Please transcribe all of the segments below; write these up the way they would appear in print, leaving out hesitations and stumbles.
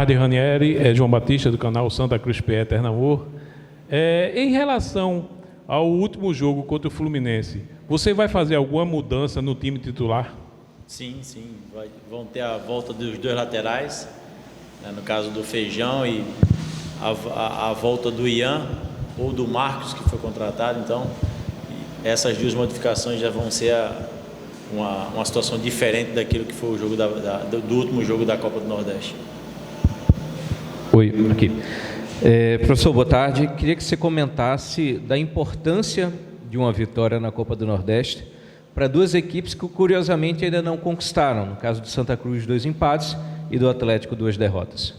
tarde, Ranieri. É João Batista, do canal Santa Cruz PE Eterno Amor. Em relação ao último jogo contra o Fluminense, você vai fazer alguma mudança no time titular? Sim. Vão ter a volta dos dois laterais, né, no caso do Feijão, e a volta do Ian ou do Marcos, que foi contratado. Então, essas duas modificações já vão ser uma situação diferente daquilo que foi o jogo do último jogo da Copa do Nordeste. Oi, aqui. Professor, boa tarde. Queria que você comentasse da importância de uma vitória na Copa do Nordeste para duas equipes que, curiosamente, ainda não conquistaram. No caso do Santa Cruz, 2 empates, e do Atlético, 2 derrotas.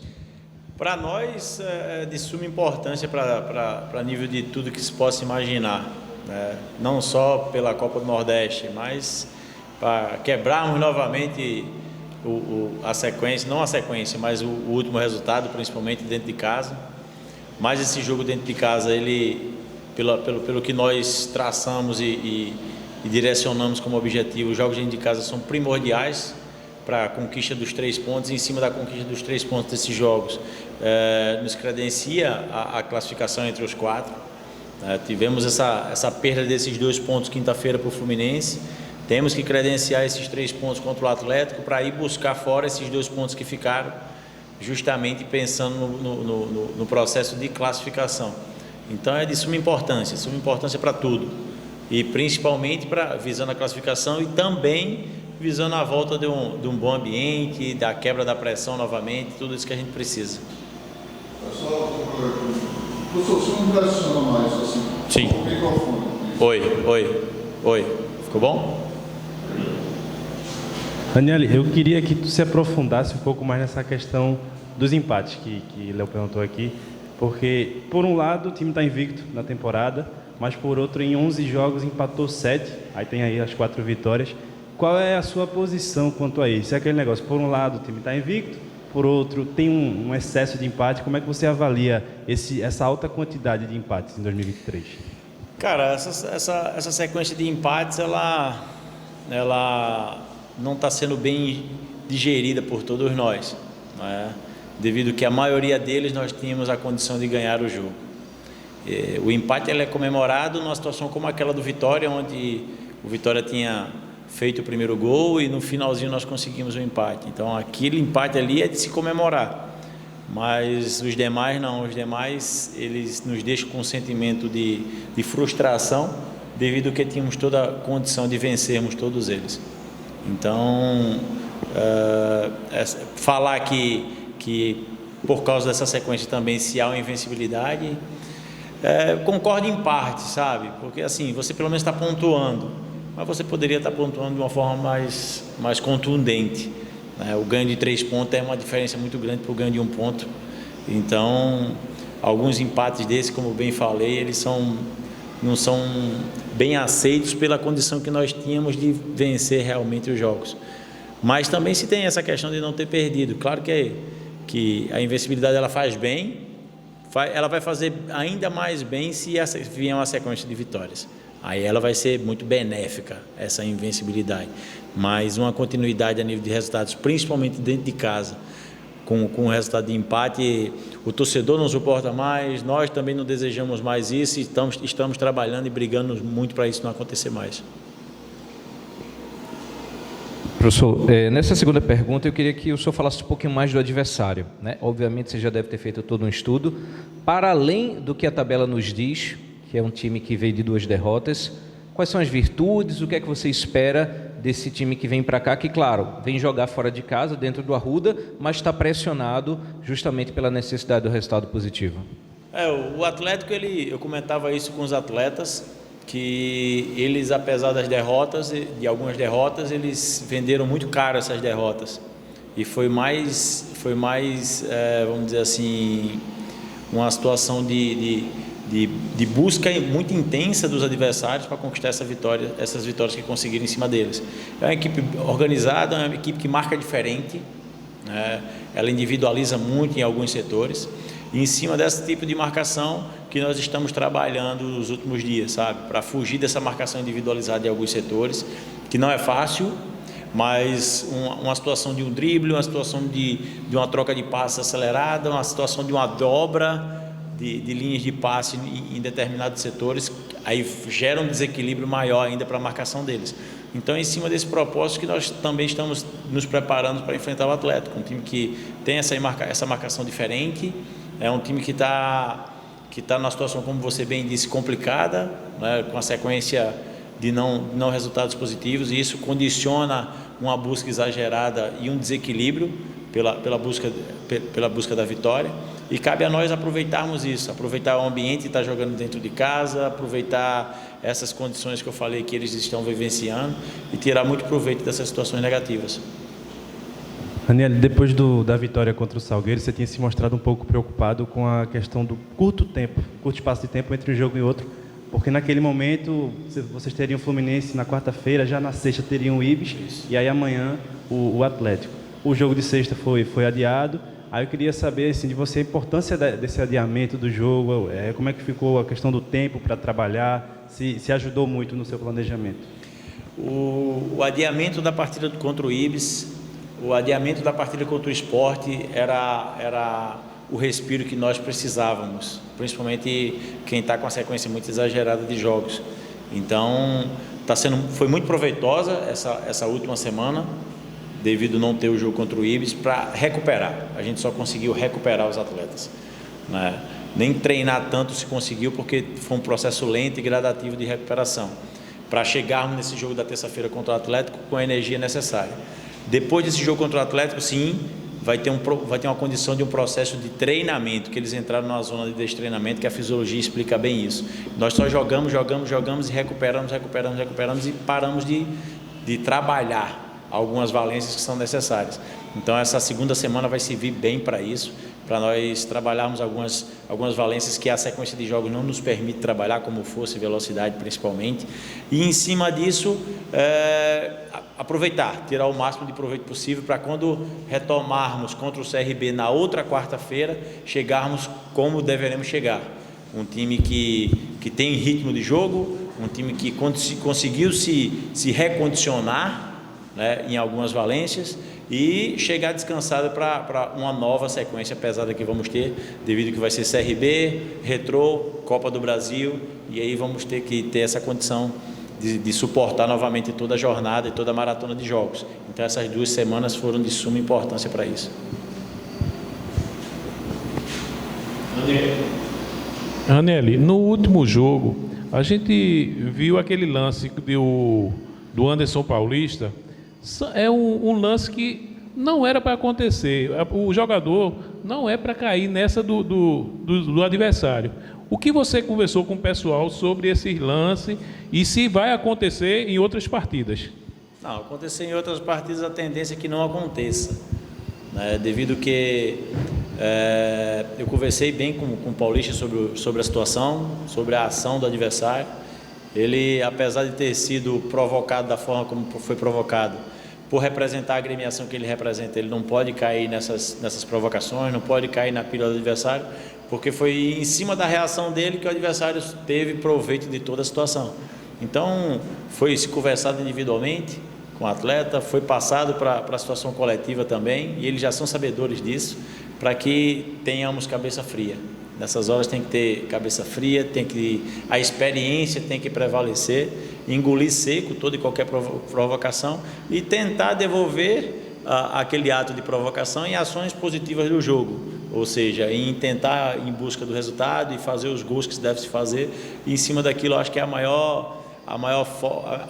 Para nós, é de suma importância para nível de tudo que se possa imaginar, né? Não só pela Copa do Nordeste, mas para quebrarmos novamente a sequência, não a sequência, mas o último resultado, principalmente dentro de casa. Mas esse jogo dentro de casa, ele, pelo que nós traçamos e direcionamos como objetivo, os jogos dentro de casa são primordiais para a conquista dos 3 pontos. E em cima da conquista dos 3 pontos desses jogos, nos credencia a classificação entre os 4. Tivemos essa perda desses 2 pontos quinta-feira para o Fluminense. Temos que credenciar esses 3 pontos contra o Atlético para ir buscar fora esses 2 pontos que ficaram, justamente pensando no processo de classificação. Então é de suma importância para tudo, e principalmente visando a classificação e também visando a volta de um bom ambiente, da quebra da pressão novamente, tudo isso que a gente precisa. Professor, você não pressiona mais assim? Sim. O microfone. Oi. Ficou bom? Ranieri, eu queria que tu se aprofundasse um pouco mais nessa questão dos empates que Léo perguntou aqui, porque, por um lado, o time está invicto na temporada, mas, por outro, em 11 jogos empatou 7, aí tem aí as 4 vitórias. Qual é a sua posição quanto a isso? É aquele negócio, por um lado, o time está invicto, por outro, tem um excesso de empate. Como é que você avalia essa alta quantidade de empates em 2023? Cara, essa sequência de empates, ela não está sendo bem digerida por todos nós, né? Devido que a maioria deles nós tínhamos a condição de ganhar o jogo. O empate ele é comemorado numa situação como aquela do Vitória, onde o Vitória tinha feito o primeiro gol e no finalzinho nós conseguimos o empate. Então aquele empate ali é de se comemorar, mas os demais não. Os demais, eles nos deixam com um sentimento de frustração, devido que tínhamos toda a condição de vencermos todos eles. Então, falar que por causa dessa sequência também se há uma invencibilidade, concordo em parte, sabe? Porque assim, você pelo menos está pontuando, mas você poderia estar pontuando de uma forma mais contundente, né? O ganho de 3 pontos é uma diferença muito grande para o ganho de 1 ponto. Então, alguns empates desses, como bem falei, eles não são bem aceitos pela condição que nós tínhamos de vencer realmente os jogos. Mas também se tem essa questão de não ter perdido. Claro que a invencibilidade ela faz bem, ela vai fazer ainda mais bem se vier uma sequência de vitórias. Aí ela vai ser muito benéfica, essa invencibilidade. Mas uma continuidade a nível de resultados, principalmente dentro de casa, com o resultado de empate, o torcedor não suporta mais, nós também não desejamos mais isso, e estamos trabalhando e brigando muito para isso não acontecer mais. Professor, nessa segunda pergunta eu queria que o senhor falasse um pouquinho mais do adversário, né? Obviamente você já deve ter feito todo um estudo, para além do que a tabela nos diz, que é um time que veio de 2 derrotas, quais são as virtudes, o que é que você espera desse time que vem para cá, que claro, vem jogar fora de casa, dentro do Arruda, mas está pressionado justamente pela necessidade do resultado positivo? O Atlético, eu comentava isso com os atletas, que eles, apesar das derrotas, de algumas derrotas, eles venderam muito caro essas derrotas, e foi mais vamos dizer assim, uma situação de busca muito intensa dos adversários para conquistar essas vitórias que conseguiram em cima deles. É uma equipe organizada, é uma equipe que marca diferente, né? Ela individualiza muito em alguns setores, e em cima desse tipo de marcação que nós estamos trabalhando nos últimos dias, sabe? Para fugir dessa marcação individualizada em alguns setores, que não é fácil, mas uma situação de um drible, uma situação de uma troca de passe acelerada, uma situação de uma dobra de linhas de passe em determinados setores, aí gera um desequilíbrio maior ainda para a marcação deles. Então, em cima desse propósito que nós também estamos nos preparando para enfrentar o Atlético, um time que tem essa marcação diferente, é um time que está numa situação, como você bem disse, complicada, né, com a sequência de não resultados positivos, e isso condiciona uma busca exagerada e um desequilíbrio pela busca da vitória, e cabe a nós aproveitarmos isso, aproveitar o ambiente, estar jogando dentro de casa, aproveitar essas condições que eu falei que eles estão vivenciando e tirar muito proveito dessas situações negativas. Raniel, depois da vitória contra o Salgueiro, você tinha se mostrado um pouco preocupado com a questão do curto espaço de tempo entre um jogo e outro, porque naquele momento vocês teriam o Fluminense na quarta-feira, já na sexta teriam o Ibis, e aí amanhã o Atlético. O jogo de sexta foi adiado. Aí eu queria saber assim, de você a importância desse adiamento do jogo, como é que ficou a questão do tempo para trabalhar, se ajudou muito no seu planejamento. O adiamento da partida contra o Ibis, o adiamento da partida contra o Sport era o respiro que nós precisávamos, principalmente quem está com a sequência muito exagerada de jogos. Então, foi muito proveitosa essa última semana, devido a não ter o jogo contra o Ibis, para recuperar. A gente só conseguiu recuperar os atletas, né? Nem treinar tanto se conseguiu, porque foi um processo lento e gradativo de recuperação, para chegarmos nesse jogo da terça-feira contra o Atlético com a energia necessária. Depois desse jogo contra o Atlético, sim, vai ter uma condição de um processo de treinamento, que eles entraram numa zona de destreinamento, que a fisiologia explica bem isso. Nós só jogamos e recuperamos e paramos de trabalhar algumas valências que são necessárias. Então, essa segunda semana vai servir bem para isso, para nós trabalharmos algumas valências que a sequência de jogos não nos permite trabalhar, como força e velocidade principalmente, e em cima disso aproveitar, tirar o máximo de proveito possível para quando retomarmos contra o CRB na outra quarta-feira, chegarmos como deveremos chegar. Um time que tem ritmo de jogo, um time que conseguiu se recondicionar, né, em algumas valências, e chegar descansado para uma nova sequência pesada que vamos ter, devido que vai ser CRB, Retrô, Copa do Brasil, e aí vamos ter que ter essa condição de suportar novamente toda a jornada e toda a maratona de jogos. Então, essas 2 semanas foram de suma importância para isso. Raniel, no último jogo, a gente viu aquele lance do Anderson Paulista. É um lance que não era para acontecer. O jogador não é para cair nessa do adversário. O que você conversou com o pessoal sobre esse lance e se vai acontecer em outras partidas? Não, acontecer em outras partidas, a tendência é que não aconteça, né? Devido que eu conversei bem com o Paulista sobre a situação, sobre a ação do adversário. Ele, apesar de ter sido provocado da forma como foi provocado, por representar a agremiação que ele representa, ele não pode cair nessas provocações, não pode cair na pilha do adversário, porque foi em cima da reação dele que o adversário teve proveito de toda a situação. Então, foi se conversado individualmente com o atleta, foi passado para a situação coletiva também, e eles já são sabedores disso, para que tenhamos cabeça fria. Nessas horas tem que ter cabeça fria, a experiência tem que prevalecer, engolir seco toda e qualquer provocação e tentar devolver aquele ato de provocação em ações positivas do jogo, ou seja, em tentar em busca do resultado e fazer os gols que se deve se fazer, e em cima daquilo eu acho que é a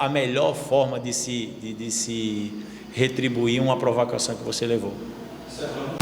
melhor forma de se retribuir uma provocação que você levou. Certo.